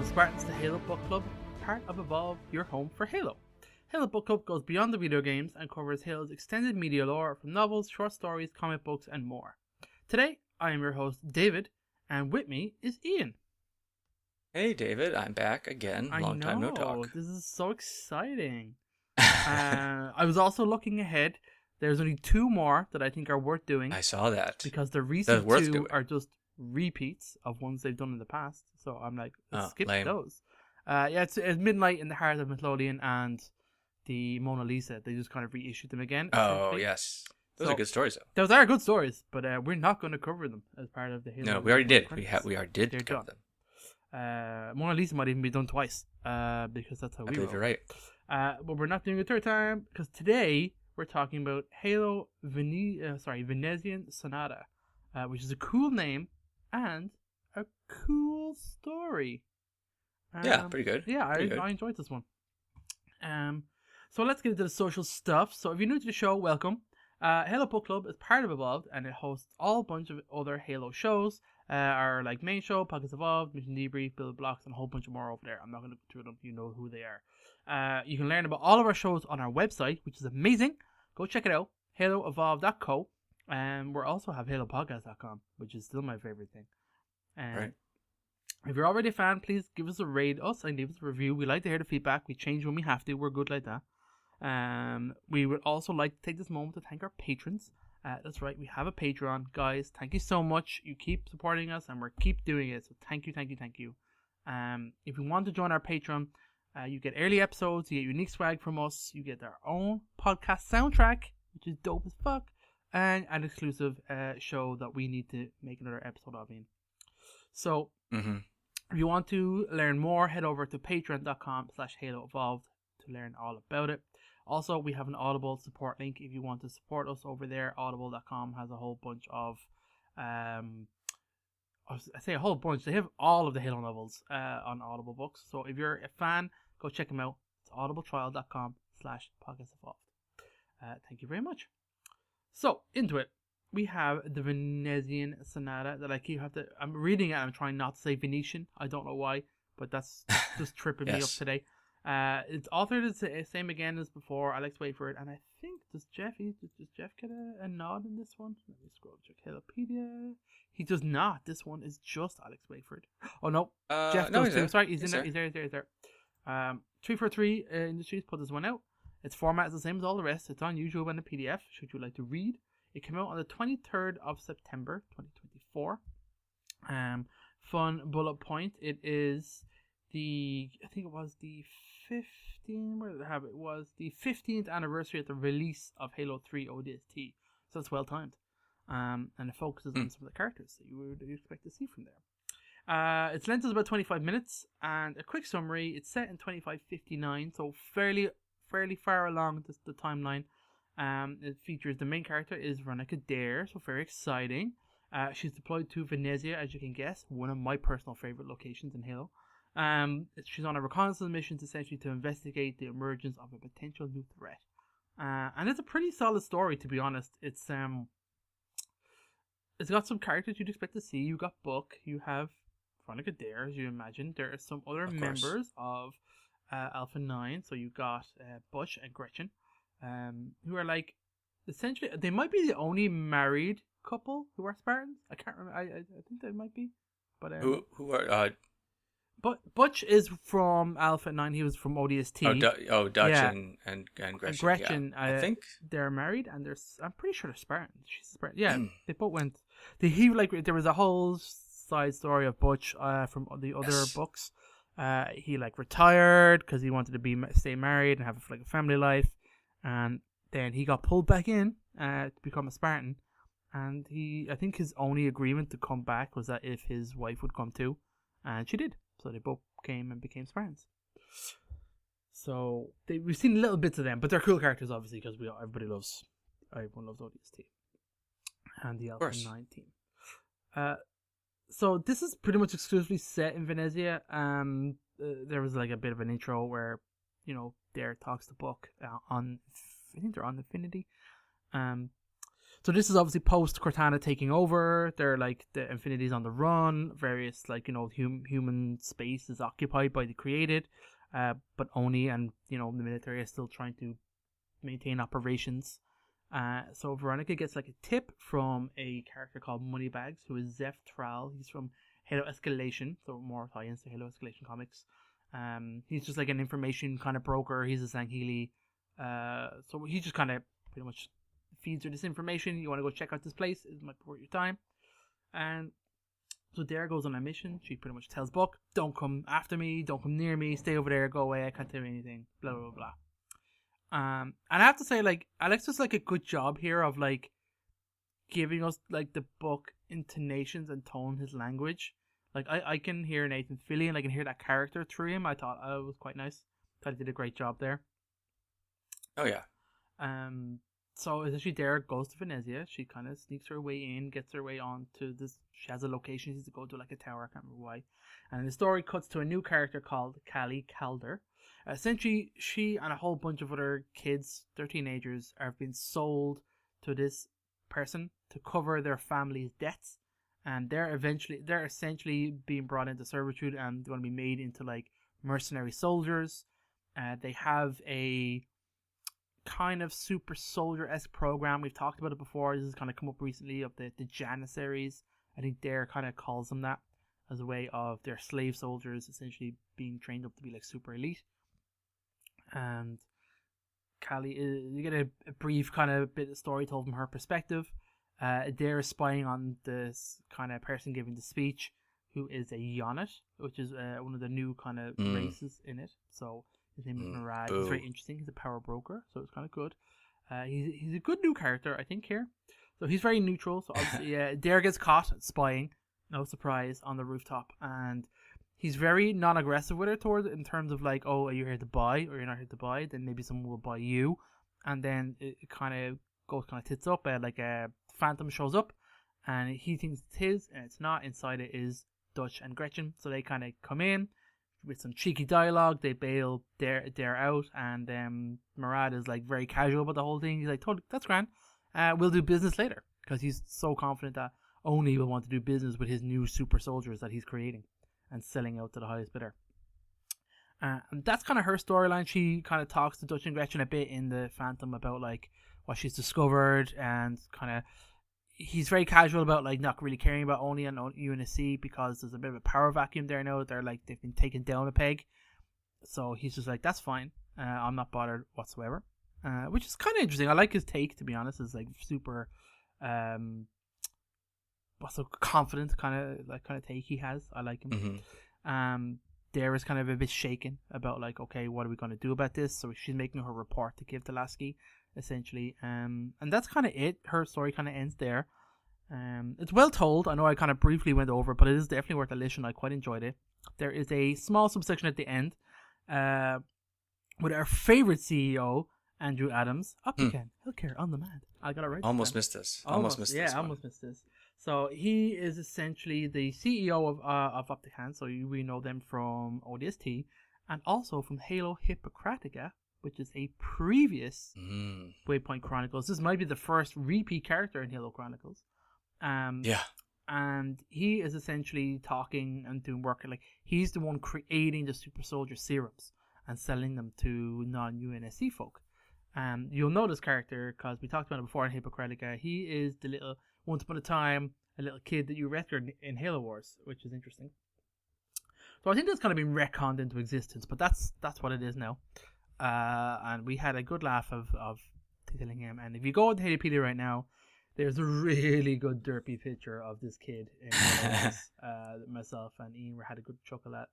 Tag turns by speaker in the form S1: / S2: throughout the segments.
S1: Welcome Spartans to Halo Book Club, part of Evolve, your home for Halo. Halo Book Club goes beyond the video games and covers Halo's extended media lore from novels, short stories, comic books, and more. Today, I am your host, David, and with me is Ian.
S2: Hey David, I'm back again. Long time no talk.
S1: This is so exciting. I was also looking ahead. There's only two more that I think are worth doing.
S2: I saw that.
S1: Because the recent two are just repeats of ones they've done in the past. So I'm like, let's skip those. It's Midnight in the Heart of Midlothian and the Mona Lisa. They just kind of reissued them again.
S2: Oh, yes. Those are good stories, though.
S1: Those are good stories, but we're not going to cover them as part of the Halo.
S2: No, we already did. We already did cover
S1: them. Mona Lisa might even be done twice, because that's how we roll.
S2: I believe you're right.
S1: But we're not doing it a third time, because today we're talking about Halo Venezian Sonata, which is a cool name and a cool story.
S2: Yeah, pretty good.
S1: Yeah, I enjoyed this one. So let's get into the social stuff. So if you're new to the show, welcome. Halo Book Club is part of Evolved, and it hosts all bunch of other Halo shows. Our main show, Pockets Evolved, Mission Debrief, Build Blocks, and a whole bunch of more over there. I'm not going to go through them. You know who they are. You can learn about all of our shows on our website, which is amazing. Go check it out, haloevolve.co. And we also have halopodcast.com, which is still my favorite thing.
S2: Right.
S1: If you're already a fan, please give us a rate and leave us a review. We like to hear the feedback. We change when we have to. We're good like that. We would also like to take this moment to thank our patrons. That's right, we have a Patreon. Guys, thank you so much. You keep supporting us and we keep doing it. So thank you. If you want to join our Patreon, you get early episodes, you get unique swag from us, you get our own podcast soundtrack, which is dope as fuck, and an exclusive show that we need to make another episode of in. So, if you want to learn more, head over to patreon.com/HaloEvolved to learn all about it. Also, we have an Audible support link if you want to support us over there. Audible.com has a whole bunch of, I say a whole bunch. They have all of the Halo novels on Audible books. So if you're a fan, go check them out. It's audibletrial.com/podcastevolved. Thank you very much. So, into it. We have the Venezian Sonata that I'm reading it and I'm trying not to say Venetian. I don't know why, but that's just tripping me up today. It's authored the same again as before. Alex wait for it, and I think does Jeff get a nod in this one? Let me scroll check Wikipedia. He does not. This one is just Alex Wakeford. Oh no, Jeff does too. Sorry, he's there. 343 Industries put this one out. Its format is the same as all the rest. It's on YouTube and a PDF. Should you like to read? It came out on the 23rd of September, 2024. Fun bullet point. It is the 15th. Where did I have it? It was the 15th anniversary of the release of Halo 3 ODST. So it's well timed. And it focuses on some of the characters that you would expect to see from there. Its length is about 25 minutes, and a quick summary. It's set in 2559, so fairly far along the timeline. It features the main character is Veronica Dare, so very exciting. She's deployed to Venezia, as you can guess, one of my personal favorite locations in Halo. She's on a reconnaissance mission essentially to investigate the emergence of a potential new threat. And it's a pretty solid story, to be honest. It's got some characters you'd expect to see. You got Book, you have Veronica Dare, as you imagine. There are some other members of Alpha 9, so you got Butch and Gretchen. Who are essentially, they might be the only married couple who are Spartans. I can't remember. I think they might be. But
S2: who are?
S1: But Butch is from Alpha 9. He was from ODST.
S2: Dutch and Gretchen.
S1: Gretchen,
S2: I think
S1: they're married, and I'm pretty sure they're Spartans. She's a Spartan. Yeah, they both went. There was a whole side story of Butch from the other books. He retired because he wanted to stay married and have a family life. And then he got pulled back in to become a Spartan. And I think his only agreement to come back was that if his wife would come too. And she did. So they both came and became Spartans. So we've seen little bits of them. But they're cool characters, obviously, because everyone loves ODST. And the Alpha 9 team. So this is pretty much exclusively set in Venezia. There was a bit of an intro where, Dare talks to Book on, I think they're on Infinity. So this is obviously post Cortana taking over. They're like the Infinity's on the run. Various human space is occupied by the created, but Oni and the military is still trying to maintain operations. So Veronica gets like a tip from a character called Moneybags, who is Zeph Tral. He's from Halo Escalation, so more tie-ins to Halo Escalation comics. He's just like an information kind of broker. He's a Sangheili. So he just kind of pretty much feeds her this information. You want to go check out this place, it might be worth your time. And so Dare goes on a mission. She pretty much tells Buck, don't come after me, don't come near me, stay over there, go away, I can't tell you anything, blah blah blah. And I have to say, like, Alex does like a good job here of like giving us like the book intonations and tone his language. Like I can hear Nathan Fillion, I can hear that character through him. I thought it was quite nice. Thought he did a great job there.
S2: Oh yeah.
S1: So essentially Dare goes to Venezia. She kind of sneaks her way in, gets her way on to this. She has a location. She needs to go to like a tower. I can't remember why. And the story cuts to a new character called Callie Calder. Essentially, she and a whole bunch of other kids, they're teenagers, have been sold to this person to cover their family's debts. And they're essentially being brought into servitude and going to be made into like mercenary soldiers. They have a kind of super soldier-esque program. We've talked about it before. This has kind of come up recently of the Janissaries. I think Dare kind of calls them that as a way of their slave soldiers essentially being trained up to be like super elite. And Callie, you get a brief kind of bit of story told from her perspective. Dare is spying on this kind of person giving the speech, who is a Yonit, which is one of the new kind of races in it. So his name is Murad. He's very interesting. He's a power broker, so it's kind of good. He's a good new character, I think, here. So he's very neutral. So obviously, Dare gets caught spying, no surprise, on the rooftop, and he's very non-aggressive with her in terms of like, oh, are you here to buy or you're not here to buy? Then maybe someone will buy you, and then it kind of goes kind of tits up. Like a Phantom shows up, and he thinks it's his, and it's not. Inside it is Dutch and Gretchen, so they kind of come in with some cheeky dialogue. They bail Dare out, and Murad is like very casual about the whole thing. He's like, totally, that's grand. We'll do business later, because he's so confident that Oni will want to do business with his new super soldiers that he's creating and selling out to the highest bidder. And that's kind of her storyline. She kind of talks to Dutch and Gretchen a bit in the Phantom about like what she's discovered, and kind of he's very casual about like not really caring about Oni and UNSC because there's a bit of a power vacuum there now. They've been taken down a peg, so he's just like, that's fine. I'm not bothered whatsoever, which is kind of interesting. I like his take, to be honest. It's like super, what's so confident kind of take he has. I like him. Mm-hmm. Dare is kind of a bit shaken about like, okay, what are we going to do about this? So she's making her report to give to Lasky, essentially. And that's kind of it. Her story kind of ends there. It's well told. I know I kind of briefly went over, but it is definitely worth a listen. I quite enjoyed it. There is a small subsection at the end with our favorite CEO, Andrew Adams. Up again. Healthcare on demand. I got it right.
S2: Almost missed this. Almost missed this.
S1: Almost missed this. So he is essentially the CEO of Opticon. So we know them from ODST and also from Halo Hippocratica, which is a previous Waypoint Chronicles. This might be the first repeat character in Halo Chronicles.
S2: Yeah.
S1: And he is essentially talking and doing work. Like, he's the one creating the super soldier serums and selling them to non-UNSC folk. You'll know this character because we talked about it before in Hippocratica. He is the little, once upon a time, a little kid that you rescued in Halo Wars, which is interesting. So I think that's kind of been retconned into existence, but that's what it is now. And we had a good laugh of titling him. And if you go on Wikipedia right now, there's a really good derpy picture of this kid in myself and Ian had a good chuckle at.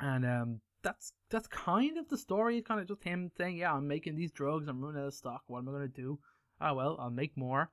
S1: And that's kind of the story. It's kind of just him saying, yeah, I'm making these drugs, I'm running out of stock, what am I going to do? Oh, well, I'll make more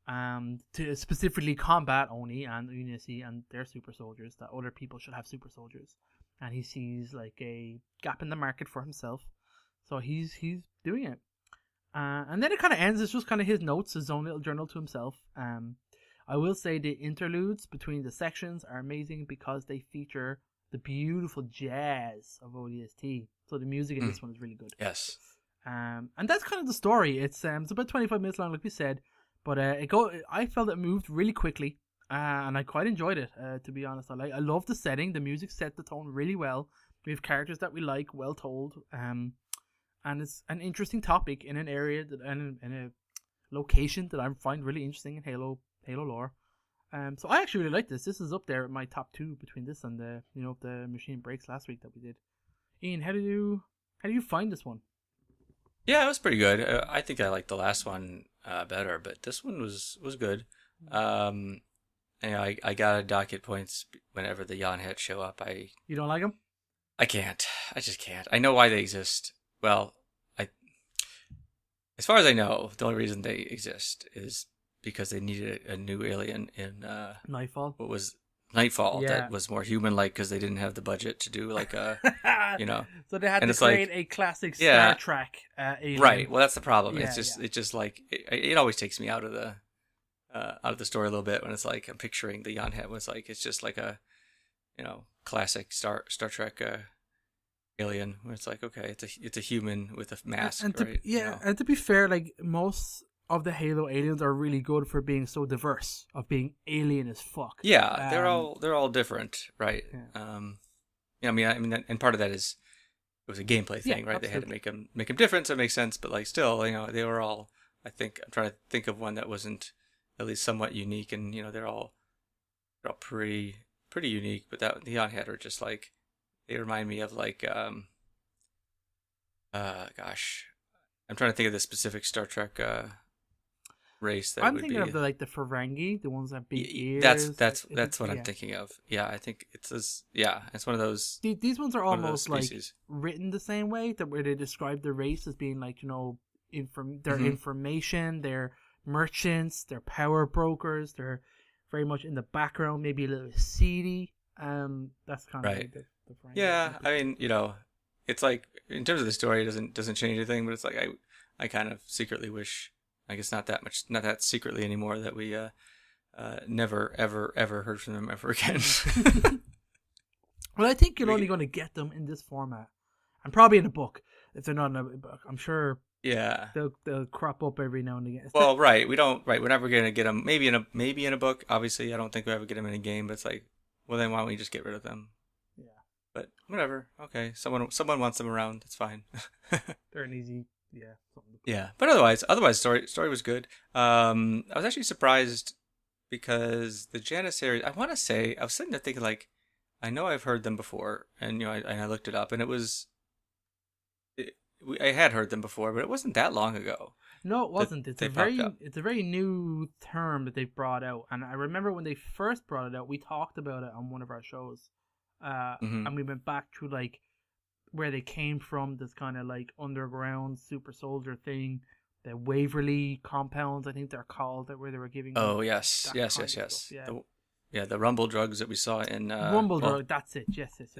S1: to specifically combat Oni and UNSC and their super soldiers, that other people should have super soldiers. And he sees like a gap in the market for himself. So he's doing it. And then it kind of ends. It's just kind of his notes, his own little journal to himself. I will say the interludes between the sections are amazing because they feature the beautiful jazz of ODST. So the music in this one is really good.
S2: Yes.
S1: And that's kind of the story. It's about 25 minutes long, like we said, but I felt it moved really quickly, and I quite enjoyed it. To be honest, I love the setting. The music set the tone really well. We have characters that we like, well told. And it's an interesting topic in an area and in a location that I find really interesting in Halo lore. So I actually really like this. This is up there at my top 2 between this and the Machine Breaks last week that we did. Ian, how do you find this one?
S2: Yeah, it was pretty good. I think I liked the last one better, but this one was good. I got docket points whenever the Yonhet show up.
S1: You don't like them?
S2: I can't. I just can't. I know why they exist. Well, as far as I know, the only reason they exist is because they needed a new alien in
S1: Nightfall.
S2: What was Nightfall that was more human-like because they didn't have the budget to do like a,
S1: So they had to create a classic Star Trek alien.
S2: Right. Well, that's the problem. It's just like it always takes me out of the story a little bit when it's like I'm picturing the Yonhet was like it's just like a classic Star Trek alien where it's like okay it's a human with a mask,
S1: and to be fair, like most of the Halo aliens are really good for being so diverse, of being alien as fuck.
S2: Yeah, they're all different, right? Yeah. I mean, and part of that is it was a gameplay thing, right? Absolutely. They had to make them different, so it makes sense. But like, still, they were all. I think I'm trying to think of one that wasn't at least somewhat unique, and they're all pretty unique. But the Yonhet are just like they remind me of like gosh, I'm trying to think of the specific Star Trek race that
S1: I'm
S2: would
S1: thinking
S2: be.
S1: of the Ferengi, the ones that have big ears.
S2: That's what I'm thinking of. Yeah, I think it's one of those.
S1: These ones are almost like written the same way, that where they describe the race as being like their information, they're merchants, they're power brokers, they're very much in the background, maybe a little seedy. That's kind of like the Ferengi.
S2: Yeah, I mean, it's like in terms of the story, it doesn't change anything, but it's like I kind of secretly wish. I guess not that secretly anymore that we never ever heard from them ever again.
S1: Well, I think you're only going to get them in this format, and probably in a book. If they're not in a book, I'm sure.
S2: Yeah,
S1: they'll crop up every now and again.
S2: Well, right, we're never going to get them. Maybe in a book. Obviously, I don't think we ever get them in a game. But it's like, well, then why don't we just get rid of them?
S1: Yeah.
S2: But whatever. Okay, someone wants them around. It's fine.
S1: They're an easy.
S2: Yeah, but otherwise, story was good. I was actually surprised because the Janissaries. I want to say I was sitting there thinking like, I know I've heard them before, and I looked it up, and I had heard them before, but it wasn't that long ago.
S1: No, it wasn't. It's a very new term that they've brought out, and I remember when they first brought it out, we talked about it on one of our shows, and we went back to like. Where they came from, this kind of like underground super soldier thing, the Waverly compounds, I think they're called, that where they were giving.
S2: Oh yes. Yeah. The rumble drugs that we saw in
S1: drug. That's it. Yes.
S2: It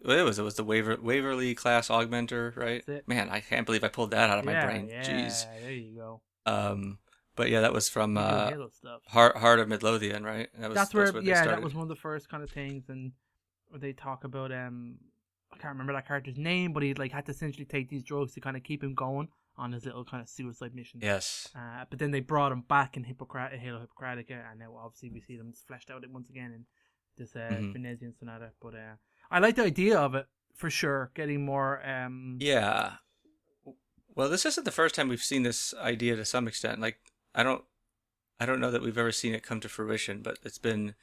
S2: was the Waverly class augmenter, right? Man, I can't believe I pulled that out of my brain. Jeez.
S1: There you go.
S2: But yeah, that was from Heart of Midlothian, right?
S1: That's where that was one of the first kind of things, and they talk about I can't remember that character's name, but he like had to essentially take these drugs to kind of keep him going on his little kind of suicide mission.
S2: Yes.
S1: But then they brought him back in Halo Hippocratica, and now obviously we see them fleshed out once again in this Venezian Sonata. But I like the idea of it for sure. Getting more.
S2: Yeah. Well, this isn't the first time we've seen this idea to some extent. Like I don't know that we've ever seen it come to fruition, but it's been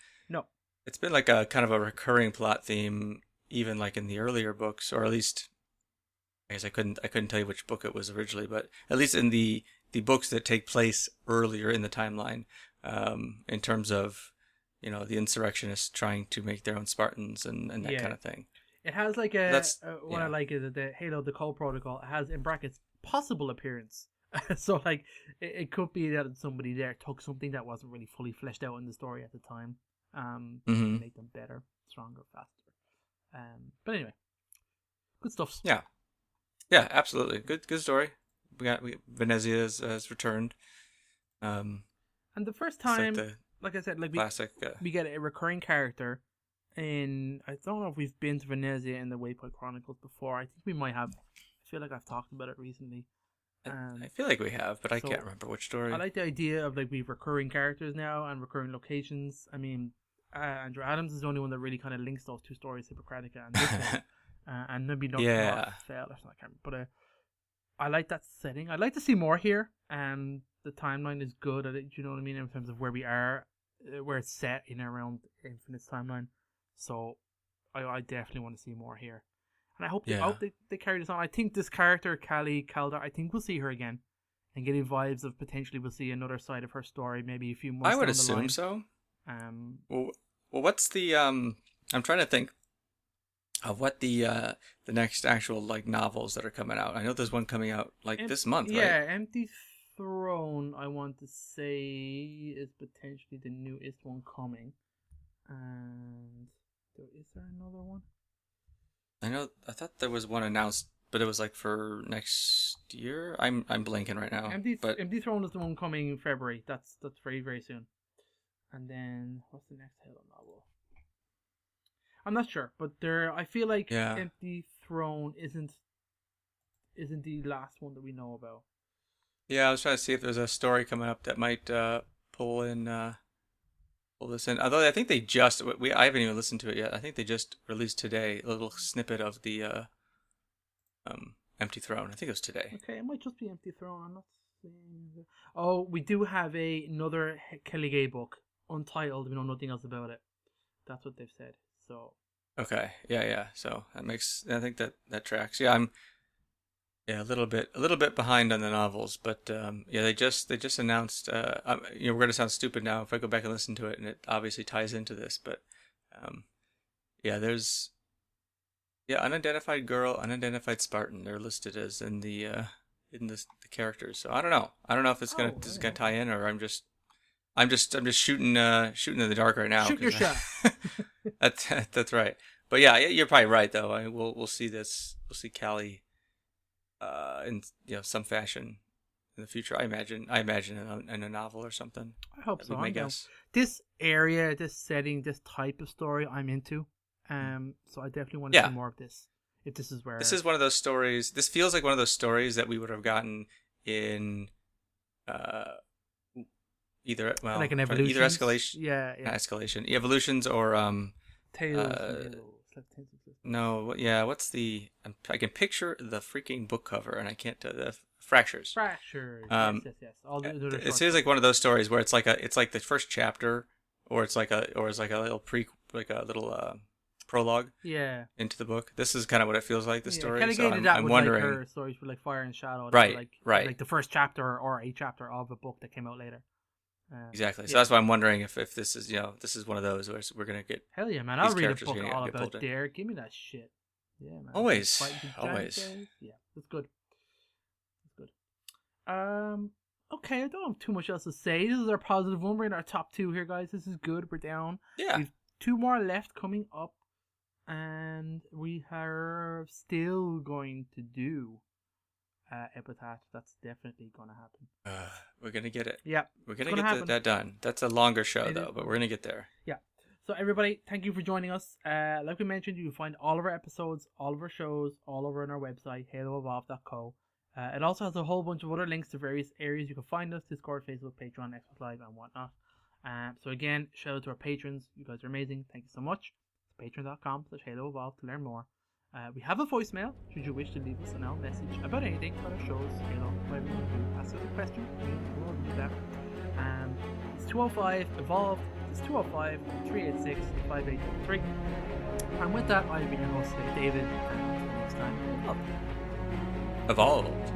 S2: like a kind of a recurring plot theme. Even like in the earlier books, or at least, I guess I couldn't tell you which book it was originally, but at least in the books that take place earlier in the timeline, in terms of, the insurrectionists trying to make their own Spartans and that kind of thing.
S1: It has like what I like is that the Halo, the Call Protocol, has in brackets possible appearance. So like it could be that somebody there took something that wasn't really fully fleshed out in the story at the time, to make them better, stronger, faster. But anyway, good stuff.
S2: Yeah, absolutely. Good story. Venezia has returned.
S1: And the first time, like I said,
S2: classic.
S1: We get a recurring character. I don't know if we've been to Venezia in the Waypoint Chronicles before. I think we might have. feel like I've talked about it recently.
S2: I feel like we have, but I can't remember which story.
S1: I like the idea of like we've recurring characters now and recurring locations. I mean, Andrew Adams is the only one that really kind of links those two stories, Hippocratica and this one. And maybe not fell or something. But I like that setting. I'd like to see more here. The timeline is good. Do you know what I mean in terms of where we are, where it's set in around Infinite's timeline. So I definitely want to see more here. And I hope they carry this on. I think this character, Callie Calder, I think we'll see her again. And getting vibes of potentially we'll see another side of her story, maybe a few months down the line. I would assume
S2: so. Well, what's the... I'm trying to think of what the next actual like novels that are coming out. I know there's one coming out this month, right? Yeah,
S1: Empty Throne, I want to say, is potentially the newest one coming. And is there another one?
S2: I thought there was one announced, but it was like for next year. I'm blanking right now.
S1: Empty Throne is the one coming in February. That's very, very soon. And then what's the next Halo novel? I'm not sure, but I feel like Empty Throne isn't the last one that we know about.
S2: Yeah, I was trying to see if there's a story coming up that might pull this in. Although I think they I haven't even listened to it yet. I think they just released today a little snippet of the Empty Throne. I think it was today.
S1: Okay, it might just be Empty Throne. I'm not seeing. Oh, we do have another Kelly Gay book, untitled. We know nothing else about it. That's what they've said. So.
S2: Okay. Yeah. So that makes. I think that tracks. Yeah, I'm. Yeah, a little bit behind on the novels, but they just announced. We're gonna sound stupid now if I go back and listen to it, and it obviously ties into this, but there's unidentified girl, unidentified Spartan. They're listed as in the characters. So I don't know if this is gonna tie in, or I'm just shooting in the dark right now.
S1: Shoot your shot.
S2: That's right. But yeah, you're probably right though. We'll see this. We'll see Callie. In some fashion in the future, I imagine in a novel or something.
S1: I hope so. I guess this area, this setting, this type of story, I'm into. So I definitely want to see more of this. If this is where
S2: this is one of those stories. This feels like one of those stories that we would have gotten in either like an evolution, either escalation, escalation, evolutions, or
S1: Tales.
S2: No, yeah. What's the? I can picture the freaking book cover, and I can't. The Fractures.
S1: Fractures. Yes.
S2: It seems like one of those stories where it's like the first chapter, or it's like a little prologue.
S1: Yeah.
S2: Into the book. This is kind of what it feels like. The story.
S1: Kind of
S2: so I'm wondering.
S1: Like her stories with like Fire and Shadow.
S2: Right.
S1: Like the first chapter or a chapter of a book that came out later.
S2: Exactly. So that's why I'm wondering if this is this is one of those where we're gonna get.
S1: Hell yeah, man! I'll read a book all about Dare. Give me that shit. Yeah, man.
S2: Always.
S1: Yeah, that's good. Okay, I don't have too much else to say. This is our positive one. We're in our top 2 here, guys. This is good. We're down.
S2: Yeah.
S1: We've 2 more left coming up, and we are still going to do Epitaph. That's definitely gonna happen.
S2: We're gonna get it.
S1: Yeah,
S2: we're gonna get that done. That's a longer show though, but we're gonna get there.
S1: Yeah. So everybody, thank you for joining us. Like we mentioned, you can find all of our episodes, all of our shows, all over on our website, haloevolve.co. It also has a whole bunch of other links to various areas you can find us: Discord, Facebook, Patreon, Xbox Live, and whatnot. So again, shout out to our patrons. You guys are amazing. Thank you so much. It's patreon.com/haloevolve to learn more. We have a voicemail, should you wish to leave us a message about anything, about our shows, whatever you want to do, ask us a question, we'll do that. It's 205-EVOLVED, it's 205-386-5833. And with that, I've been your host today, David, and until next time,
S2: Evolved.